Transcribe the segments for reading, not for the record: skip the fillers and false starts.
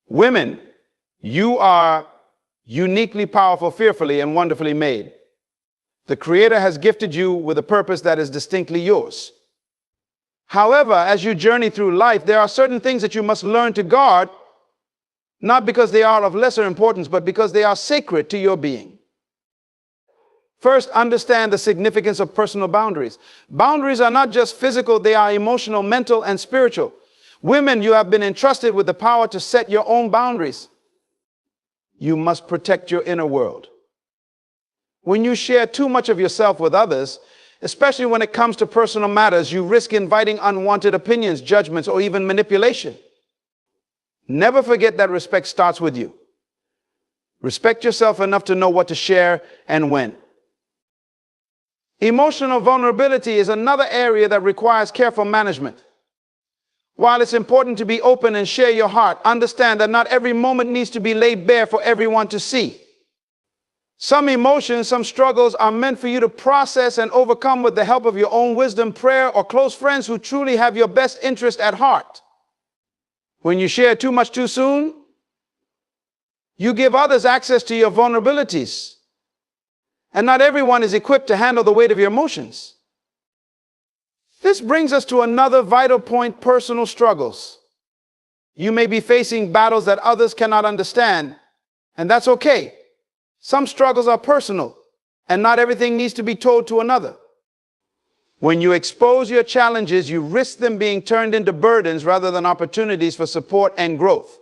Women, you are uniquely powerful, fearfully and wonderfully made. The Creator has gifted you with a purpose that is distinctly yours. However, as you journey through life, there are certain things that you must learn to guard, not because they are of lesser importance, but because they are sacred to your being. First, understand the significance of personal boundaries. Boundaries are not just physical, they are emotional, mental, and spiritual. Women, you have been entrusted with the power to set your own boundaries. You must protect your inner world. When you share too much of yourself with others, especially when it comes to personal matters, you risk inviting unwanted opinions, judgments, or even manipulation. Never forget that respect starts with you. Respect yourself enough to know what to share and when. Emotional vulnerability is another area that requires careful management. While it's important to be open and share your heart, understand that not every moment needs to be laid bare for everyone to see. Some emotions, some struggles are meant for you to process and overcome with the help of your own wisdom, prayer, or close friends who truly have your best interest at heart. When you share too much too soon, you give others access to your vulnerabilities. And not everyone is equipped to handle the weight of your emotions. This brings us to another vital point: personal struggles. You may be facing battles that others cannot understand, and that's okay. Some struggles are personal, and not everything needs to be told to another. When you expose your challenges, you risk them being turned into burdens rather than opportunities for support and growth.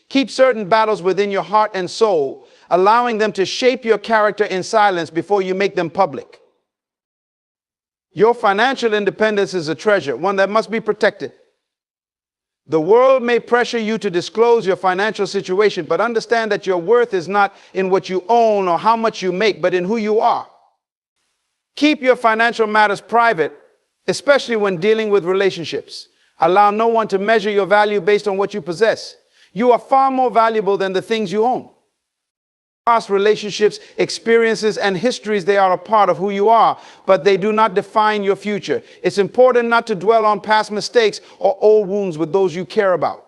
Keep certain battles within your heart and soul, allowing them to shape your character in silence before you make them public. Your financial independence is a treasure, one that must be protected. The world may pressure you to disclose your financial situation, but understand that your worth is not in what you own or how much you make, but in who you are. Keep your financial matters private, especially when dealing with relationships. Allow no one to measure your value based on what you possess. You are far more valuable than the things you own. Past relationships, experiences, and histories, they are a part of who you are, but they do not define your future. It's important not to dwell on past mistakes or old wounds with those you care about.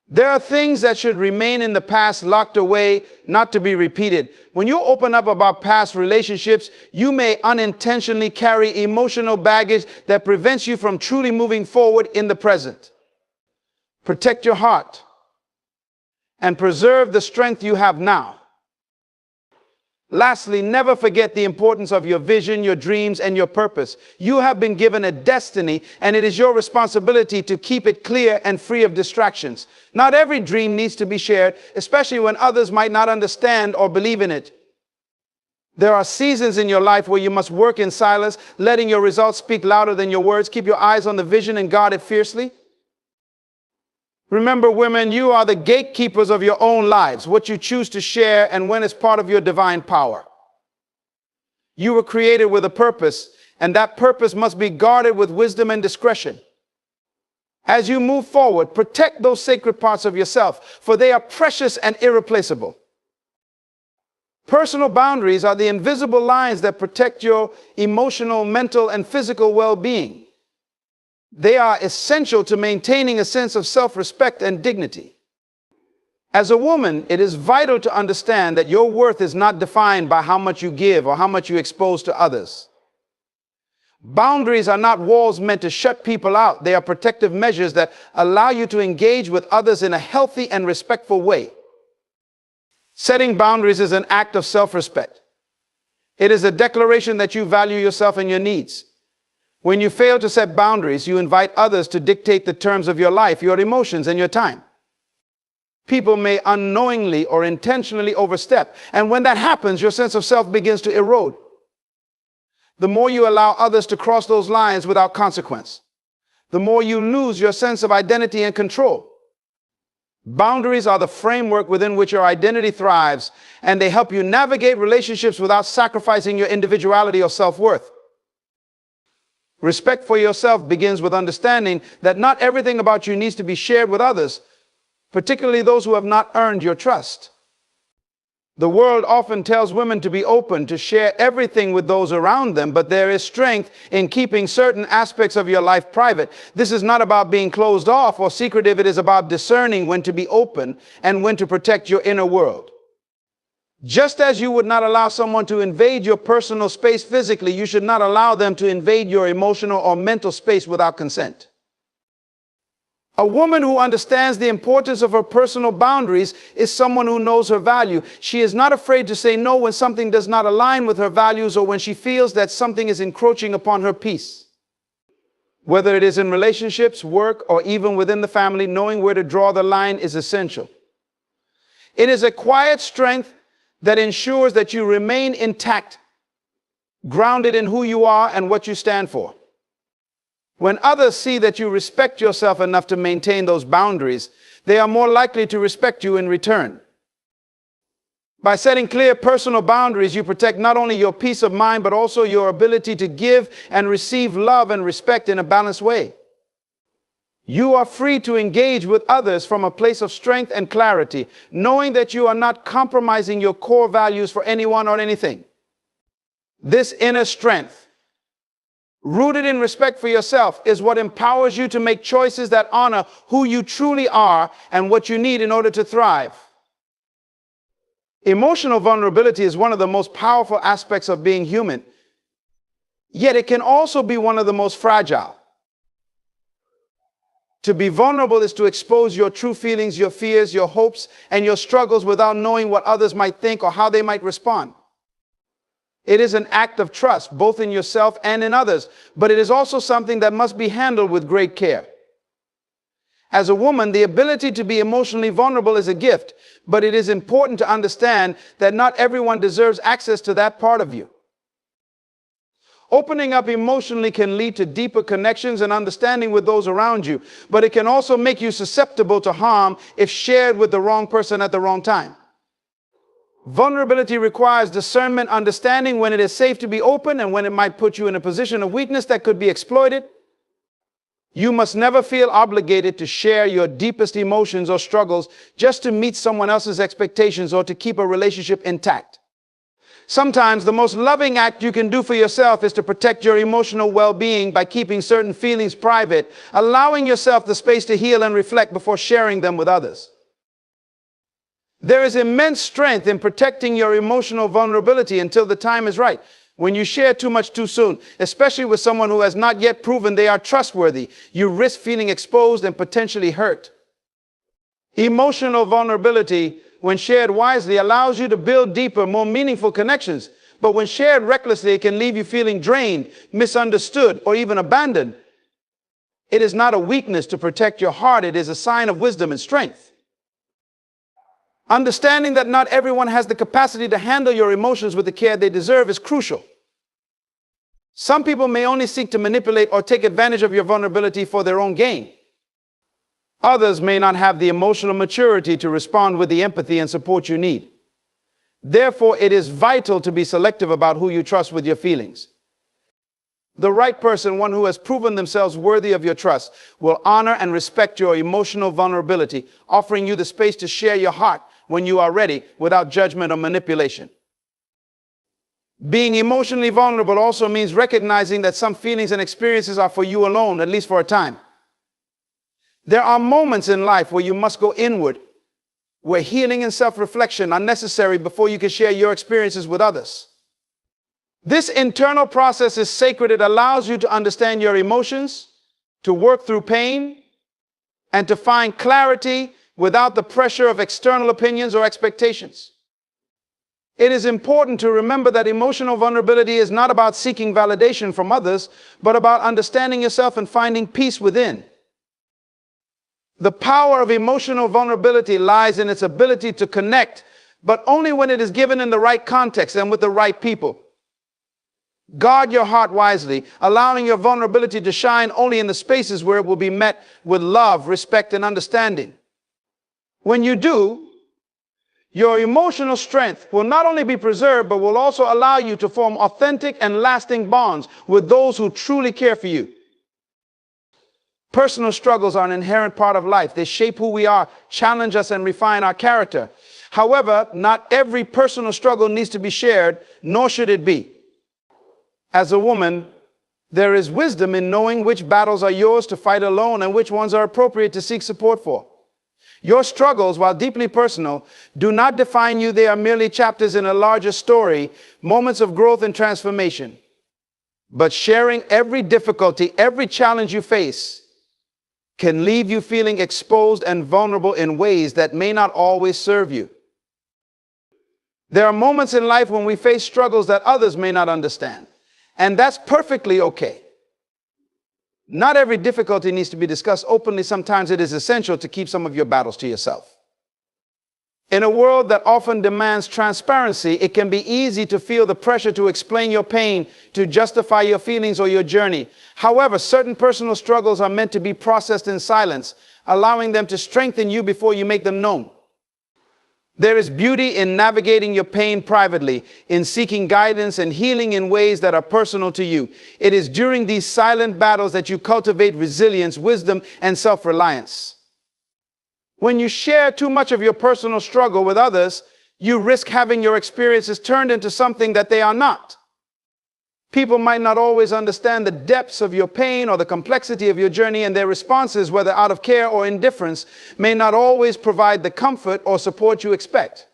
There are things that should remain in the past, locked away, not to be repeated. When you open up about past relationships, you may unintentionally carry emotional baggage that prevents you from truly moving forward in the present. Protect your heart and preserve the strength you have now. Lastly, never forget the importance of your vision, your dreams, and your purpose. You have been given a destiny, and it is your responsibility to keep it clear and free of distractions. Not every dream needs to be shared, especially when others might not understand or believe in it. There are seasons in your life where you must work in silence, letting your results speak louder than your words. Keep your eyes on the vision and guard it fiercely. Remember, women, you are the gatekeepers of your own lives, what you choose to share and when it's part of your divine power. You were created with a purpose, and that purpose must be guarded with wisdom and discretion. As you move forward, protect those sacred parts of yourself, for they are precious and irreplaceable. Personal boundaries are the invisible lines that protect your emotional, mental, and physical well-being. They are essential to maintaining a sense of self-respect and dignity. As a woman, it is vital to understand that your worth is not defined by how much you give or how much you expose to others. Boundaries are not walls meant to shut people out. They are protective measures that allow you to engage with others in a healthy and respectful way. Setting boundaries is an act of self-respect. It is a declaration that you value yourself and your needs. When you fail to set boundaries, you invite others to dictate the terms of your life, your emotions, and your time. People may unknowingly or intentionally overstep, and when that happens, your sense of self begins to erode. The more you allow others to cross those lines without consequence, the more you lose your sense of identity and control. Boundaries are the framework within which your identity thrives, and they help you navigate relationships without sacrificing your individuality or self-worth. Respect for yourself begins with understanding that not everything about you needs to be shared with others, particularly those who have not earned your trust. The world often tells women to be open, to share everything with those around them, but there is strength in keeping certain aspects of your life private. This is not about being closed off or secretive. It is about discerning when to be open and when to protect your inner world. Just as you would not allow someone to invade your personal space physically, you should not allow them to invade your emotional or mental space without consent. A woman who understands the importance of her personal boundaries is someone who knows her value. She is not afraid to say no when something does not align with her values or when she feels that something is encroaching upon her peace. Whether it is in relationships, work, or even within the family, knowing where to draw the line is essential. It is a quiet strength that ensures that you remain intact, grounded in who you are and what you stand for. When others see that you respect yourself enough to maintain those boundaries, they are more likely to respect you in return. By setting clear personal boundaries, you protect not only your peace of mind, but also your ability to give and receive love and respect in a balanced way. You are free to engage with others from a place of strength and clarity, knowing that you are not compromising your core values for anyone or anything. This inner strength, rooted in respect for yourself, is what empowers you to make choices that honor who you truly are and what you need in order to thrive. Emotional vulnerability is one of the most powerful aspects of being human, yet it can also be one of the most fragile. To be vulnerable is to expose your true feelings, your fears, your hopes, and your struggles without knowing what others might think or how they might respond. It is an act of trust, both in yourself and in others, but it is also something that must be handled with great care. As a woman, the ability to be emotionally vulnerable is a gift, but it is important to understand that not everyone deserves access to that part of you. Opening up emotionally can lead to deeper connections and understanding with those around you, but it can also make you susceptible to harm if shared with the wrong person at the wrong time. Vulnerability requires discernment, understanding when it is safe to be open and when it might put you in a position of weakness that could be exploited. You must never feel obligated to share your deepest emotions or struggles just to meet someone else's expectations or to keep a relationship intact. Sometimes the most loving act you can do for yourself is to protect your emotional well-being by keeping certain feelings private, allowing yourself the space to heal and reflect before sharing them with others. There is immense strength in protecting your emotional vulnerability until the time is right. When you share too much too soon, especially with someone who has not yet proven they are trustworthy, you risk feeling exposed and potentially hurt. Emotional vulnerability, when shared wisely, allows you to build deeper, more meaningful connections. But when shared recklessly, it can leave you feeling drained, misunderstood, or even abandoned. It is not a weakness to protect your heart. It is a sign of wisdom and strength. Understanding that not everyone has the capacity to handle your emotions with the care they deserve is crucial. Some people may only seek to manipulate or take advantage of your vulnerability for their own gain. Others may not have the emotional maturity to respond with the empathy and support you need. Therefore, it is vital to be selective about who you trust with your feelings. The right person, one who has proven themselves worthy of your trust, will honor and respect your emotional vulnerability, offering you the space to share your heart when you are ready without judgment or manipulation. Being emotionally vulnerable also means recognizing that some feelings and experiences are for you alone, at least for a time. There are moments in life where you must go inward, where healing and self-reflection are necessary before you can share your experiences with others. This internal process is sacred. It allows you to understand your emotions, to work through pain, and to find clarity without the pressure of external opinions or expectations. It is important to remember that emotional vulnerability is not about seeking validation from others, but about understanding yourself and finding peace within. The power of emotional vulnerability lies in its ability to connect, but only when it is given in the right context and with the right people. Guard your heart wisely, allowing your vulnerability to shine only in the spaces where it will be met with love, respect, and understanding. When you do, your emotional strength will not only be preserved, but will also allow you to form authentic and lasting bonds with those who truly care for you. Personal struggles are an inherent part of life. They shape who we are, challenge us, and refine our character. However, not every personal struggle needs to be shared, nor should it be. As a woman, there is wisdom in knowing which battles are yours to fight alone and which ones are appropriate to seek support for. Your struggles, while deeply personal, do not define you. They are merely chapters in a larger story, moments of growth and transformation. But sharing every difficulty, every challenge you face, can leave you feeling exposed and vulnerable in ways that may not always serve you. There are moments in life when we face struggles that others may not understand, and that's perfectly okay. Not every difficulty needs to be discussed openly. Sometimes it is essential to keep some of your battles to yourself. In a world that often demands transparency, it can be easy to feel the pressure to explain your pain, to justify your feelings or your journey. However, certain personal struggles are meant to be processed in silence, allowing them to strengthen you before you make them known. There is beauty in navigating your pain privately, in seeking guidance and healing in ways that are personal to you. It is during these silent battles that you cultivate resilience, wisdom, and self-reliance. When you share too much of your personal struggle with others, you risk having your experiences turned into something that they are not. People might not always understand the depths of your pain or the complexity of your journey, and their responses, whether out of care or indifference, may not always provide the comfort or support you expect.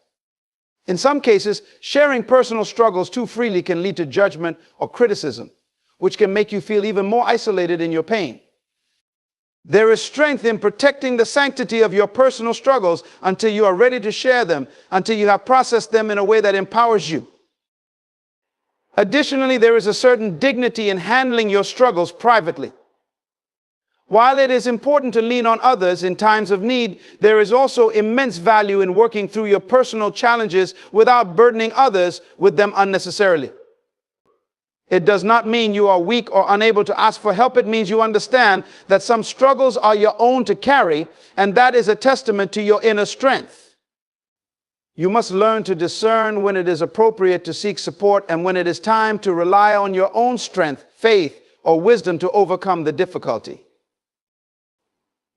In some cases, sharing personal struggles too freely can lead to judgment or criticism, which can make you feel even more isolated in your pain. There is strength in protecting the sanctity of your personal struggles until you are ready to share them, until you have processed them in a way that empowers you. Additionally, there is a certain dignity in handling your struggles privately. While it is important to lean on others in times of need, there is also immense value in working through your personal challenges without burdening others with them unnecessarily. It does not mean you are weak or unable to ask for help. It means you understand that some struggles are your own to carry, and that is a testament to your inner strength. You must learn to discern when it is appropriate to seek support and when it is time to rely on your own strength, faith, or wisdom to overcome the difficulty.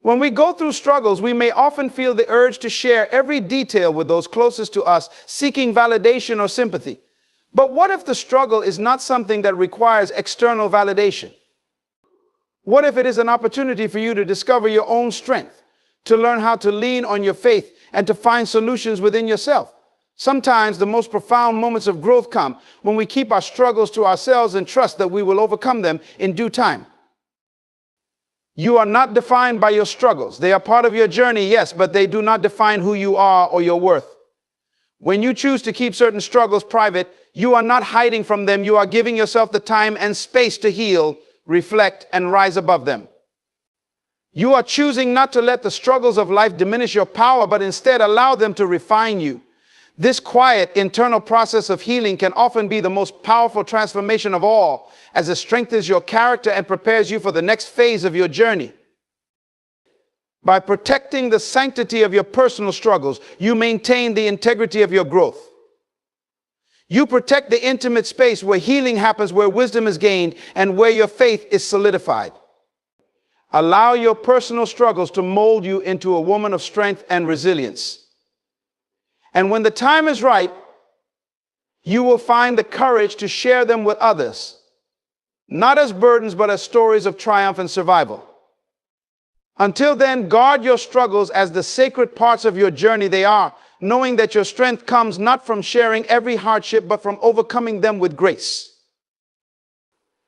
When we go through struggles, we may often feel the urge to share every detail with those closest to us, seeking validation or sympathy. But what if the struggle is not something that requires external validation? What if it is an opportunity for you to discover your own strength, to learn how to lean on your faith, and to find solutions within yourself? Sometimes the most profound moments of growth come when we keep our struggles to ourselves and trust that we will overcome them in due time. You are not defined by your struggles. They are part of your journey, yes, but they do not define who you are or your worth. When you choose to keep certain struggles private, you are not hiding from them. You are giving yourself the time and space to heal, reflect, and rise above them. You are choosing not to let the struggles of life diminish your power, but instead allow them to refine you. This quiet internal process of healing can often be the most powerful transformation of all, as it strengthens your character and prepares you for the next phase of your journey. By protecting the sanctity of your personal struggles, you maintain the integrity of your growth. You protect the intimate space where healing happens, where wisdom is gained, and where your faith is solidified. Allow your personal struggles to mold you into a woman of strength and resilience. And when the time is right, you will find the courage to share them with others, not as burdens, but as stories of triumph and survival. Until then, guard your struggles as the sacred parts of your journey they are, knowing that your strength comes not from sharing every hardship, but from overcoming them with grace.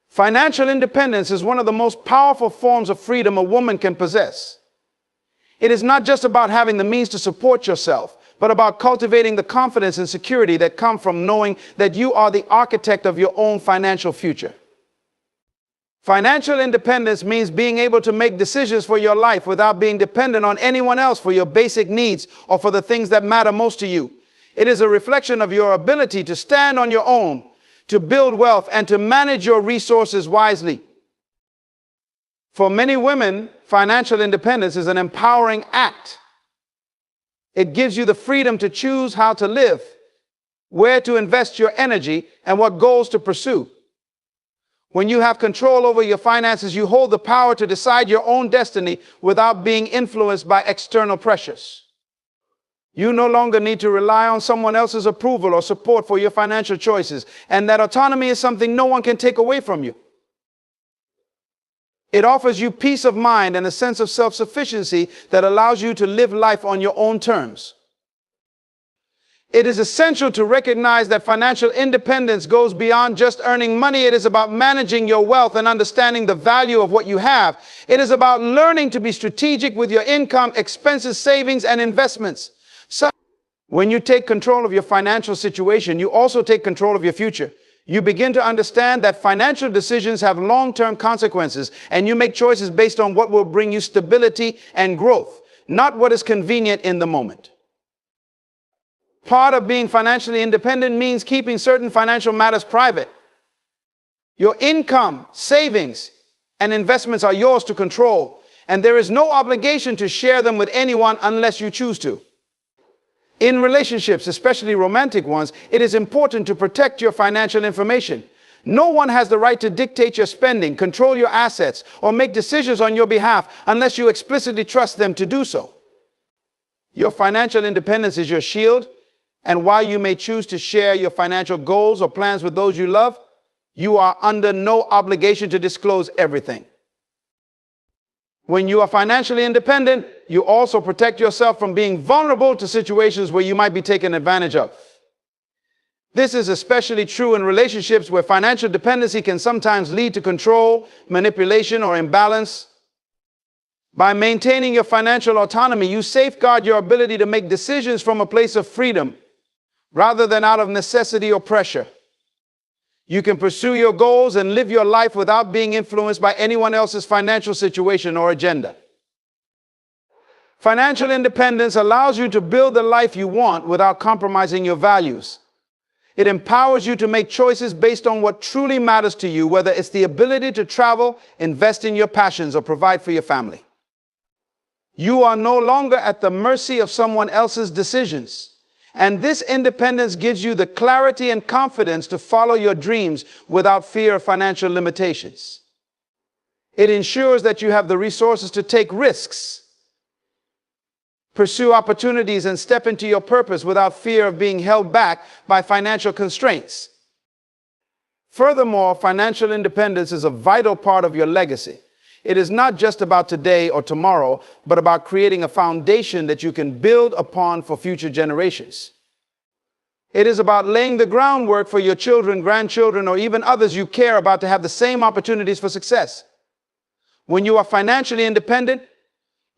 Financial independence is one of the most powerful forms of freedom a woman can possess. It is not just about having the means to support yourself, but about cultivating the confidence and security that come from knowing that you are the architect of your own financial future. Financial independence means being able to make decisions for your life without being dependent on anyone else for your basic needs or for the things that matter most to you. It is a reflection of your ability to stand on your own, to build wealth, and to manage your resources wisely. For many women, financial independence is an empowering act. It gives you the freedom to choose how to live, where to invest your energy, and what goals to pursue. When you have control over your finances, you hold the power to decide your own destiny without being influenced by external pressures. You no longer need to rely on someone else's approval or support for your financial choices, and that autonomy is something no one can take away from you. It offers you peace of mind and a sense of self-sufficiency that allows you to live life on your own terms. It is essential to recognize that financial independence goes beyond just earning money. It is about managing your wealth and understanding the value of what you have. It is about learning to be strategic with your income, expenses, savings, and investments. So, when you take control of your financial situation, you also take control of your future. You begin to understand that financial decisions have long-term consequences, and you make choices based on what will bring you stability and growth, not what is convenient in the moment. Part of being financially independent means keeping certain financial matters private. Your income, savings, and investments are yours to control, and there is no obligation to share them with anyone unless you choose to. In relationships, especially romantic ones, it is important to protect your financial information. No one has the right to dictate your spending, control your assets, or make decisions on your behalf unless you explicitly trust them to do so. Your financial independence is your shield, and while you may choose to share your financial goals or plans with those you love, you are under no obligation to disclose everything. When you are financially independent, you also protect yourself from being vulnerable to situations where you might be taken advantage of. This is especially true in relationships where financial dependency can sometimes lead to control, manipulation, or imbalance. By maintaining your financial autonomy, you safeguard your ability to make decisions from a place of freedom rather than out of necessity or pressure. You can pursue your goals and live your life without being influenced by anyone else's financial situation or agenda. Financial independence allows you to build the life you want without compromising your values. It empowers you to make choices based on what truly matters to you, whether it's the ability to travel, invest in your passions, or provide for your family. You are no longer at the mercy of someone else's decisions. And this independence gives you the clarity and confidence to follow your dreams without fear of financial limitations. It ensures that you have the resources to take risks, pursue opportunities, and step into your purpose without fear of being held back by financial constraints. Furthermore, financial independence is a vital part of your legacy. It is not just about today or tomorrow, but about creating a foundation that you can build upon for future generations. It is about laying the groundwork for your children, grandchildren, or even others you care about to have the same opportunities for success. When you are financially independent,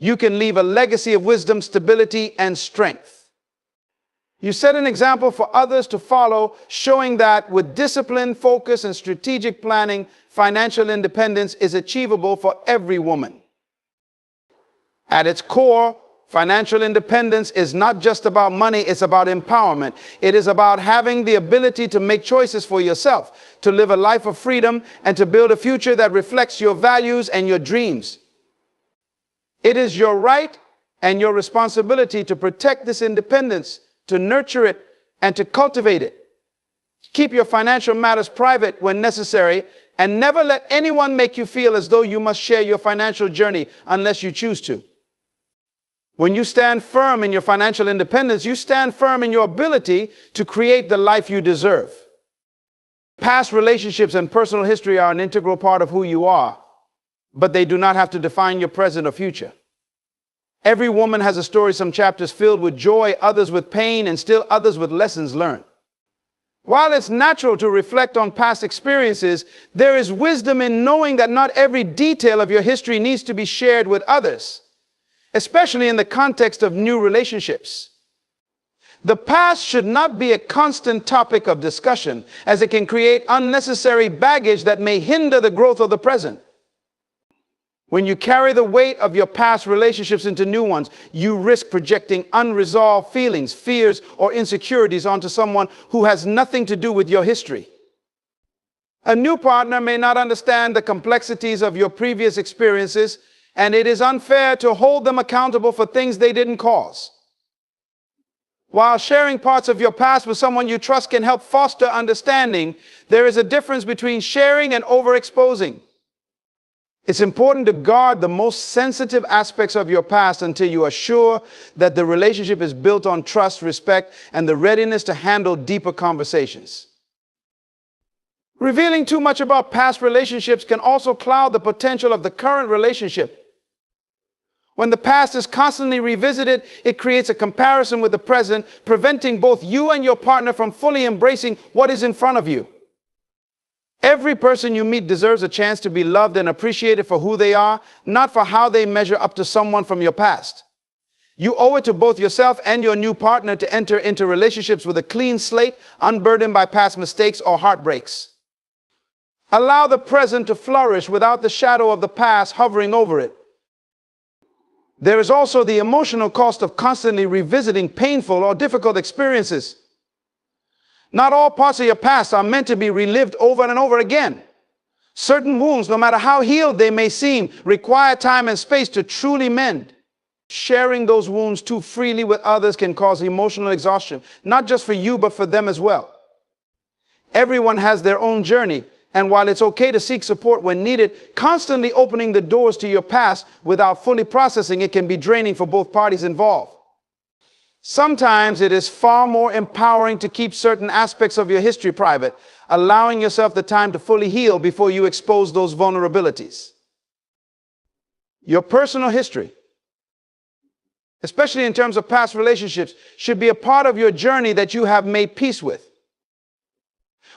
you can leave a legacy of wisdom, stability, and strength. You set an example for others to follow, showing that with discipline, focus, and strategic planning, financial independence is achievable for every woman. At its core, financial independence is not just about money, it's about empowerment. It is about having the ability to make choices for yourself, to live a life of freedom, and to build a future that reflects your values and your dreams. It is your right and your responsibility to protect this independence, to nurture it, and to cultivate it. Keep your financial matters private when necessary, and never let anyone make you feel as though you must share your financial journey unless you choose to. When you stand firm in your financial independence, you stand firm in your ability to create the life you deserve. Past relationships and personal history are an integral part of who you are, but they do not have to define your present or future. Every woman has a story, some chapters filled with joy, others with pain, and still others with lessons learned. While it's natural to reflect on past experiences, there is wisdom in knowing that not every detail of your history needs to be shared with others, especially in the context of new relationships. The past should not be a constant topic of discussion, as it can create unnecessary baggage that may hinder the growth of the present. When you carry the weight of your past relationships into new ones, you risk projecting unresolved feelings, fears, or insecurities onto someone who has nothing to do with your history. A new partner may not understand the complexities of your previous experiences, and it is unfair to hold them accountable for things they didn't cause. While sharing parts of your past with someone you trust can help foster understanding, there is a difference between sharing and overexposing. It's important to guard the most sensitive aspects of your past until you are sure that the relationship is built on trust, respect, and the readiness to handle deeper conversations. Revealing too much about past relationships can also cloud the potential of the current relationship. When the past is constantly revisited, it creates a comparison with the present, preventing both you and your partner from fully embracing what is in front of you. Every person you meet deserves a chance to be loved and appreciated for who they are, not for how they measure up to someone from your past. You owe it to both yourself and your new partner to enter into relationships with a clean slate, unburdened by past mistakes or heartbreaks. Allow the present to flourish without the shadow of the past hovering over it. There is also the emotional cost of constantly revisiting painful or difficult experiences. Not all parts of your past are meant to be relived over and over again. Certain wounds, no matter how healed they may seem, require time and space to truly mend. Sharing those wounds too freely with others can cause emotional exhaustion, not just for you, but for them as well. Everyone has their own journey, and while it's okay to seek support when needed, constantly opening the doors to your past without fully processing it can be draining for both parties involved. Sometimes it is far more empowering to keep certain aspects of your history private, allowing yourself the time to fully heal before you expose those vulnerabilities. Your personal history, especially in terms of past relationships, should be a part of your journey that you have made peace with.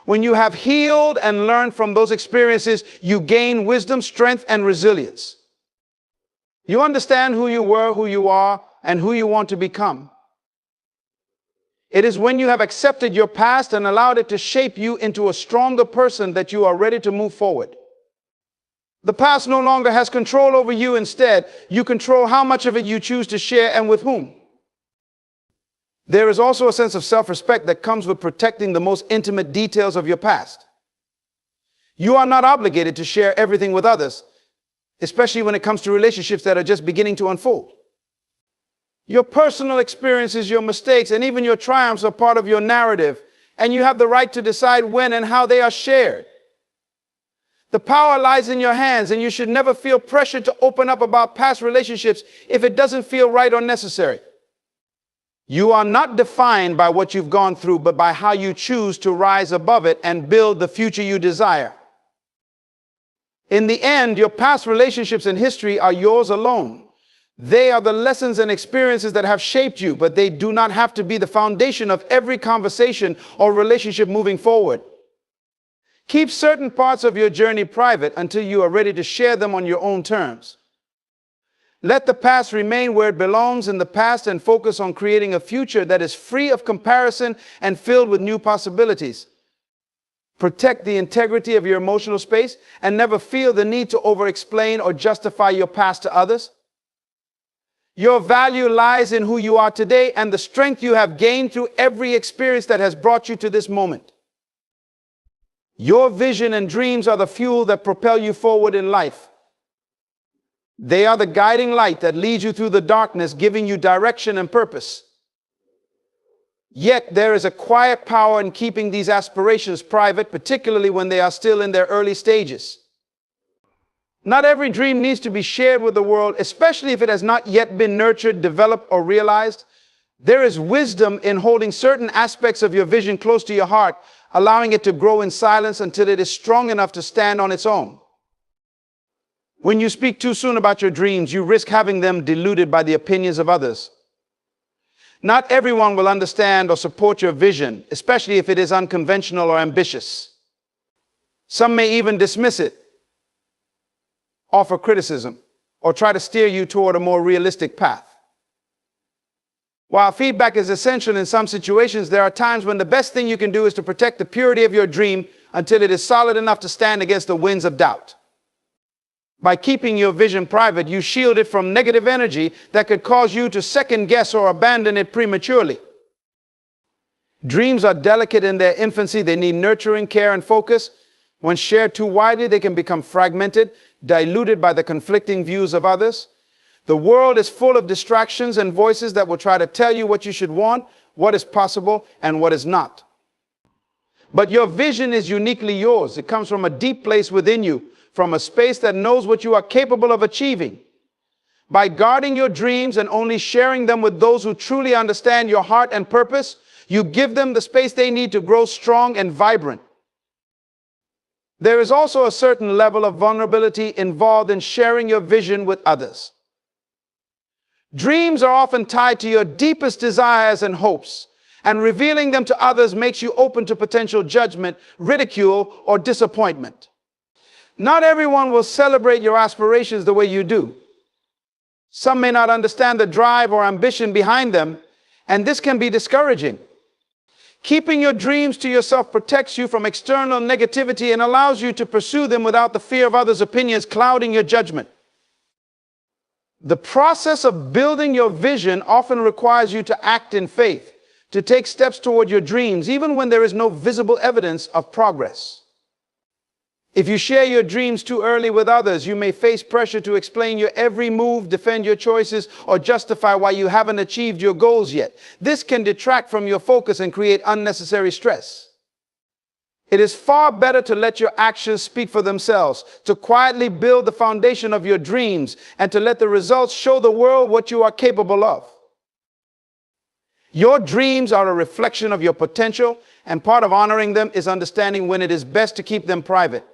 When you have healed and learned from those experiences, you gain wisdom, strength, and resilience. You understand who you were, who you are, and who you want to become. It is when you have accepted your past and allowed it to shape you into a stronger person that you are ready to move forward. The past no longer has control over you. Instead, you control how much of it you choose to share and with whom. There is also a sense of self-respect that comes with protecting the most intimate details of your past. You are not obligated to share everything with others, especially when it comes to relationships that are just beginning to unfold. Your personal experiences, your mistakes, and even your triumphs are part of your narrative, and you have the right to decide when and how they are shared. The power lies in your hands, and you should never feel pressured to open up about past relationships if it doesn't feel right or necessary. You are not defined by what you've gone through, but by how you choose to rise above it and build the future you desire. In the end, your past relationships and history are yours alone. They are the lessons and experiences that have shaped you, but they do not have to be the foundation of every conversation or relationship moving forward. Keep certain parts of your journey private until you are ready to share them on your own terms. Let the past remain where it belongs in the past and focus on creating a future that is free of comparison and filled with new possibilities. Protect the integrity of your emotional space and never feel the need to over-explain or justify your past to others. Your value lies in who you are today and the strength you have gained through every experience that has brought you to this moment. Your vision and dreams are the fuel that propel you forward in life. They are the guiding light that leads you through the darkness, giving you direction and purpose. Yet there is a quiet power in keeping these aspirations private, particularly when they are still in their early stages. Not every dream needs to be shared with the world, especially if it has not yet been nurtured, developed, or realized. There is wisdom in holding certain aspects of your vision close to your heart, allowing it to grow in silence until it is strong enough to stand on its own. When you speak too soon about your dreams, you risk having them diluted by the opinions of others. Not everyone will understand or support your vision, especially if it is unconventional or ambitious. Some may even dismiss it, offer criticism, or try to steer you toward a more realistic path. While feedback is essential in some situations, there are times when the best thing you can do is to protect the purity of your dream until it is solid enough to stand against the winds of doubt. By keeping your vision private, you shield it from negative energy that could cause you to second guess or abandon it prematurely. Dreams are delicate in their infancy. They need nurturing, care, and focus. When shared too widely, they can become fragmented, diluted by the conflicting views of others. The world is full of distractions and voices that will try to tell you what you should want, what is possible, and what is not. But your vision is uniquely yours. It comes from a deep place within you, from a space that knows what you are capable of achieving. By guarding your dreams and only sharing them with those who truly understand your heart and purpose, you give them the space they need to grow strong and vibrant. There is also a certain level of vulnerability involved in sharing your vision with others. Dreams are often tied to your deepest desires and hopes, and revealing them to others makes you open to potential judgment, ridicule, or disappointment. Not everyone will celebrate your aspirations the way you do. Some may not understand the drive or ambition behind them, and this can be discouraging. Keeping your dreams to yourself protects you from external negativity and allows you to pursue them without the fear of others' opinions clouding your judgment. The process of building your vision often requires you to act in faith, to take steps toward your dreams, even when there is no visible evidence of progress. If you share your dreams too early with others, you may face pressure to explain your every move, defend your choices, or justify why you haven't achieved your goals yet. This can detract from your focus and create unnecessary stress. It is far better to let your actions speak for themselves, to quietly build the foundation of your dreams, and to let the results show the world what you are capable of. Your dreams are a reflection of your potential, and part of honoring them is understanding when it is best to keep them private.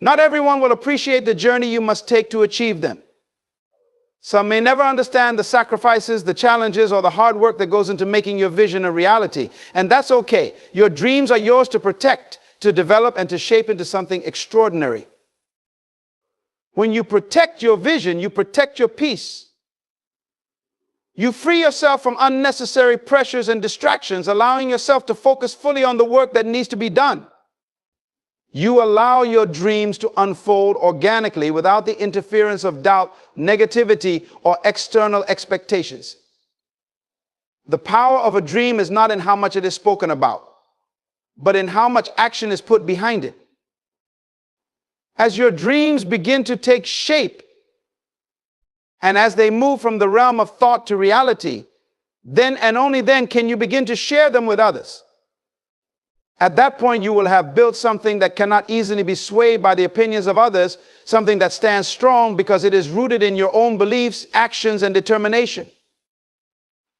Not everyone will appreciate the journey you must take to achieve them. Some may never understand the sacrifices, the challenges, or the hard work that goes into making your vision a reality. And that's okay. Your dreams are yours to protect, to develop, and to shape into something extraordinary. When you protect your vision, you protect your peace. You free yourself from unnecessary pressures and distractions, allowing yourself to focus fully on the work that needs to be done. You allow your dreams to unfold organically without the interference of doubt, negativity, or external expectations. The power of a dream is not in how much it is spoken about, but in how much action is put behind it. As your dreams begin to take shape, and as they move from the realm of thought to reality, then and only then can you begin to share them with others. At that point, you will have built something that cannot easily be swayed by the opinions of others, something that stands strong because it is rooted in your own beliefs, actions, and determination.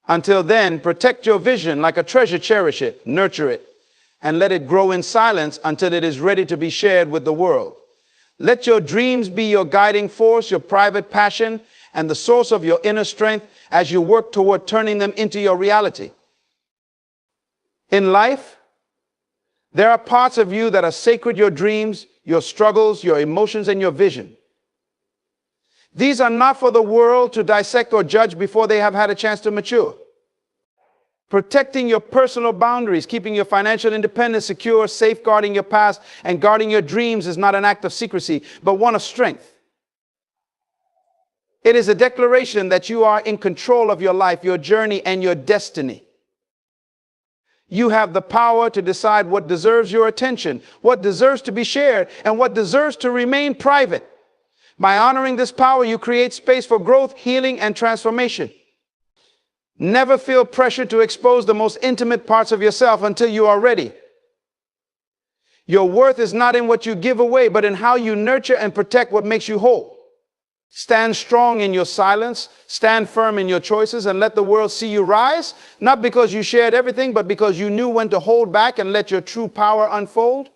Until then, protect your vision like a treasure, cherish it, nurture it, and let it grow in silence until it is ready to be shared with the world. Let your dreams be your guiding force, your private passion, and the source of your inner strength as you work toward turning them into your reality. In life, there are parts of you that are sacred: your dreams, your struggles, your emotions, and your vision. These are not for the world to dissect or judge before they have had a chance to mature. Protecting your personal boundaries, keeping your financial independence secure, safeguarding your past, and guarding your dreams is not an act of secrecy, but one of strength. It is a declaration that you are in control of your life, your journey, and your destiny. You have the power to decide what deserves your attention, what deserves to be shared, and what deserves to remain private. By honoring this power, you create space for growth, healing, and transformation. Never feel pressure to expose the most intimate parts of yourself until you are ready. Your worth is not in what you give away, but in how you nurture and protect what makes you whole. Stand strong in your silence, stand firm in your choices, and let the world see you rise, not because you shared everything, but because you knew when to hold back and let your true power unfold.